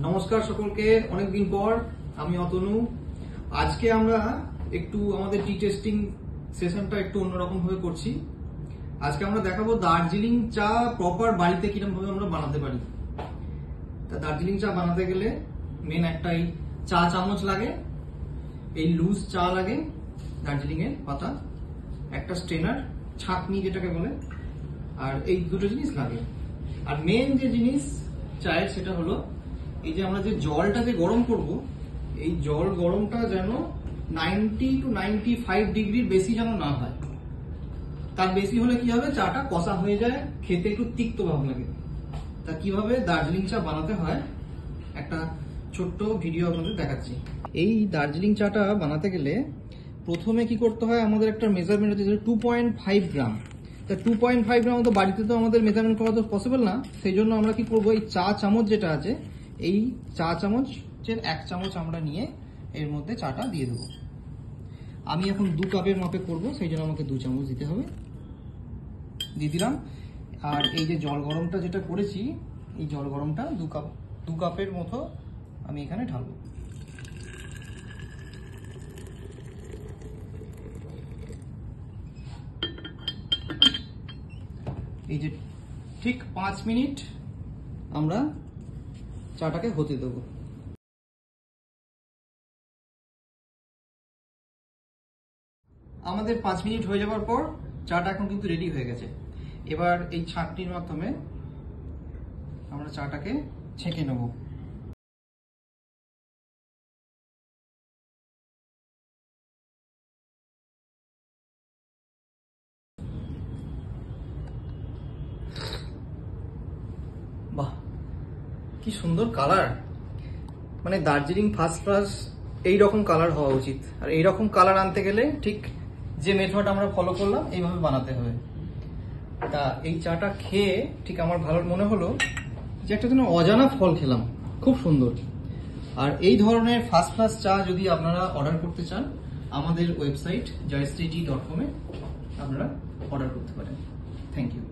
নমস্কার সকলকে, অনেকদিন পর আমি অতনু। আজকে আমরা একটু আমাদের টি টেস্টিং সেশনটা একটু অন্যরকম ভাবে করছি। আজকে আমরা দেখাবো দার্জিলিং চা প্রপার বাড়িতে কিরকম ভাবে আমরা বানাতে পারি। তা দার্জিলিং চা বানাতে গেলে মেন একটাই চা চামচ লাগে, এই লুজ চা লাগে, দার্জিলিং এর পাতা, একটা স্ট্রেনার, ছাঁকনি যেটাকে বলে, আর এই দুটো জিনিস লাগে। আর মেন যে জিনিস চায়ের সেটা হলো এই যে আমরা যে জলটা যে গরম করব, এই জল গরমটা যেন 90 to 95 ডিগ্রির বেশি যেন না হয়। তার বেশি হলে কি হবে, চাটা কষা হয়ে যায়, খেতে একটু তিক্ত ভাব লাগে। তা কিভাবে দার্জিলিং চা বানাতে হয় একটা ছোট্ট ভিডিও আপনাদের দেখাচ্ছি। এই দার্জিলিং চাটা বানাতে গেলে প্রথমে কি করতে হয়, আমাদের একটা মেজারমেন্ট আছে 2.5 গ্রাম। তা 2.5 গ্রাম তো বাড়িতে তো আমাদের মেজারমেন্ট করা তো পসিবল না, সেই জন্য আমরা কি করবো, এই চা চামচ যেটা আছে, এই চা চামচের 1 চামচ আমরা নিয়ে এর মধ্যে চাটা দিয়ে দেবো। আমি এখন 2 কাপের মাপে করবো, সেই জন্য আমাকে 2 চামচ দিতে হবে, দিয়ে দিলাম। আর এই যে জল গরমটা যেটা করেছি, এই জল গরমটা 2 কাপের মতো আমি এখানে ঢালবো। এই যে ঠিক 5 মিনিট আমরা চাটাকে হতে দেবো। আমাদের 5 মিনিট হয়ে যাওয়ার পর চাটা এখন কিন্তু রেডি হয়ে গেছে। এবার এই ছাঁকনির মাধ্যমে আমরা চাটাকে ছেঁকে নেব। বাহ, কি সুন্দর কালার! মানে দার্জিলিং ফার্স্ট এইরকম কালার হওয়া উচিত। আর এইরকম কালার আনতে গেলে ঠিক যে মেথড আমরা ফলো করলাম এইভাবে বানাতে হবে। তা এই চাটা খেয়ে ঠিক আমার ভালো মনে হলো যে একটা যেন অজানা ফল খেলাম, খুব সুন্দর। আর এই ধরনের ফার্স্ট ক্লাস চা যদি আপনারা অর্ডার করতে চান, আমাদের ওয়েবসাইট joysteatea.com এ আপনারা অর্ডার করতে পারেন। Thank you.